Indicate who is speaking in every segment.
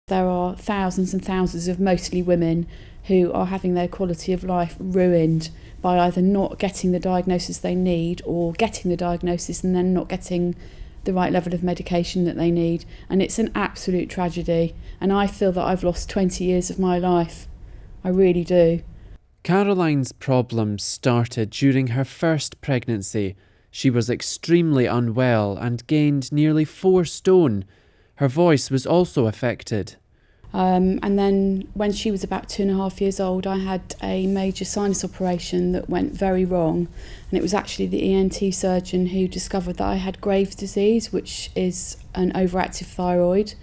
Speaker 1: There are thousands and thousands of mostly women who are having their quality of life ruined by either not getting the diagnosis they need or getting the diagnosis and then not getting the right level of medication that they need. And it's an absolute tragedy. And I feel that I've lost 20 years of my life. I really do.
Speaker 2: Caroline's problems started during her first pregnancy. She was extremely unwell and gained nearly 4 stone. Her voice was also affected.
Speaker 1: And then when she was about 2.5 years old, I had a major sinus operation that went very wrong. And it was actually the ENT surgeon who discovered that I had Graves' disease, which is an overactive thyroid.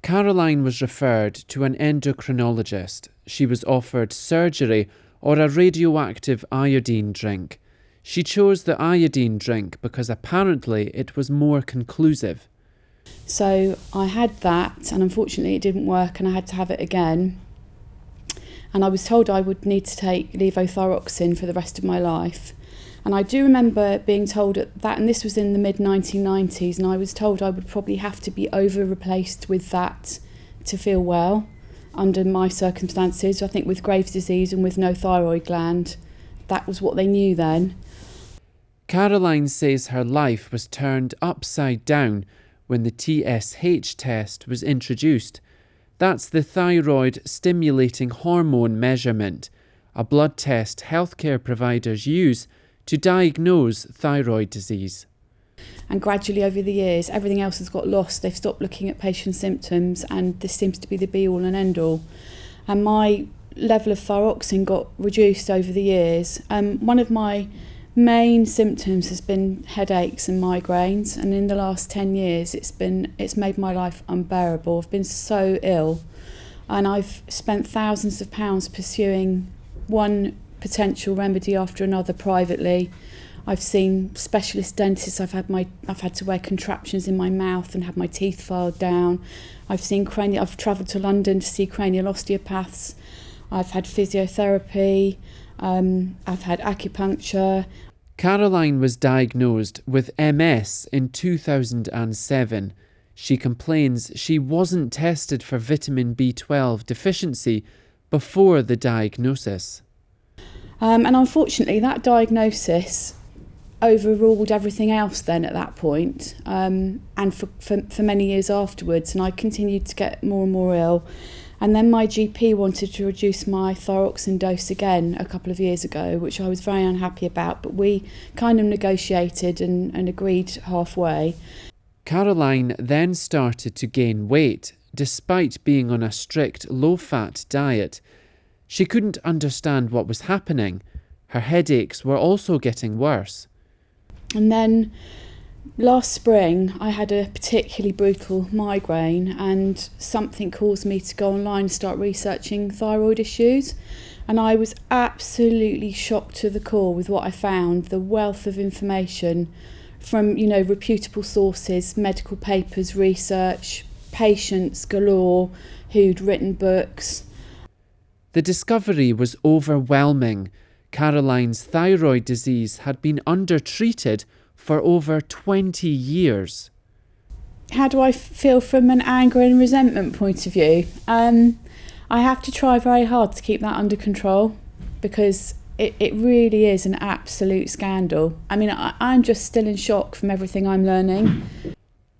Speaker 2: Caroline was referred to an endocrinologist. She was offered surgery or a radioactive iodine drink. She chose the iodine drink because apparently it was more conclusive.
Speaker 1: So I had that, and unfortunately it didn't work, and I had to have it again. And I was told I would need to take levothyroxine for the rest of my life. And I do remember being told that, and this was in the mid-1990s, and I was told I would probably have to be over-replaced with that to feel well under my circumstances. I think with Graves' disease and with no thyroid gland, that was what they knew then.
Speaker 2: Caroline says her life was turned upside down when the TSH test was introduced. That's the thyroid stimulating hormone measurement, a blood test healthcare providers use to diagnose thyroid disease.
Speaker 1: And gradually over the years, everything else has got lost. They've stopped looking at patient symptoms, and this seems to be the be-all and end-all. And my level of thyroxine got reduced over the years. One of my main symptoms has been headaches and migraines, and in the last 10 years it's made my life unbearable. I've been so ill, and I've spent thousands of pounds pursuing one potential remedy after another privately. I've seen specialist dentists. I've had to wear contraptions in my mouth and have my teeth filed down. I've travelled to London to see cranial osteopaths. I've had physiotherapy. I've had acupuncture.
Speaker 2: Caroline was diagnosed with MS in 2007. She complains she wasn't tested for vitamin B12 deficiency before the diagnosis.
Speaker 1: And unfortunately, that diagnosis overruled everything else then at that point, and for many years afterwards. And I continued to get more and more ill. And then my GP wanted to reduce my thyroxine dose again a couple of years ago, which I was very unhappy about, but we kind of negotiated and agreed halfway.
Speaker 2: Caroline then started to gain weight, despite being on a strict low-fat diet. She couldn't understand what was happening. Her headaches were also getting worse.
Speaker 1: And then last spring, I had a particularly brutal migraine, and something caused me to go online and start researching thyroid issues. And I was absolutely shocked to the core with what I found, the wealth of information from, reputable sources, medical papers, research, patients galore who'd written books.
Speaker 2: The discovery was overwhelming. Caroline's thyroid disease had been undertreated for over 20 years.
Speaker 1: How do I feel from an anger and resentment point of view? I have to try very hard to keep that under control, because it really is an absolute scandal. I mean, I'm just still in shock from everything I'm learning.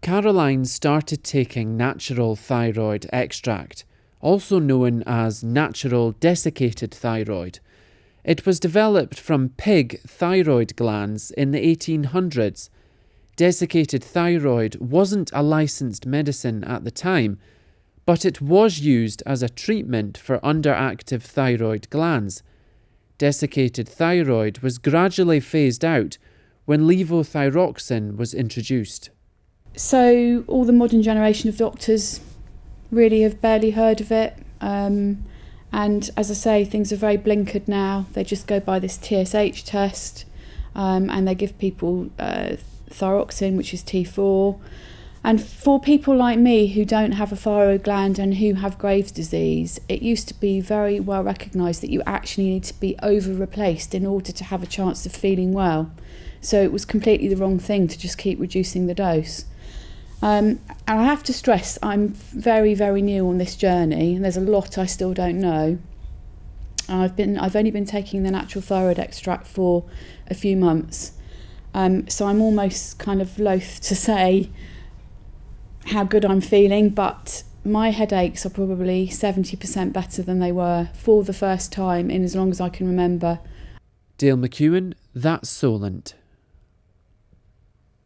Speaker 2: Caroline started taking natural thyroid extract, also known as natural desiccated thyroid. It was developed from pig thyroid glands in the 1800s. Desiccated thyroid wasn't a licensed medicine at the time, but it was used as a treatment for underactive thyroid glands. Desiccated thyroid was gradually phased out when levothyroxine was introduced.
Speaker 1: So all the modern generation of doctors really have barely heard of it. And as I say, things are very blinkered now. They just go by this TSH test, and they give people thyroxine, which is T4. And for people like me who don't have a thyroid gland and who have Graves' disease, it used to be very well recognised that you actually need to be over-replaced in order to have a chance of feeling well. So it was completely the wrong thing to just keep reducing the dose. And I have to stress, I'm very, very new on this journey, and there's a lot I still don't know. I've only been taking the natural thyroid extract for a few months, so I'm almost kind of loath to say how good I'm feeling, but my headaches are probably 70% better than they were for the first time in as long as I can remember.
Speaker 2: Dale McEwan, that's Solent.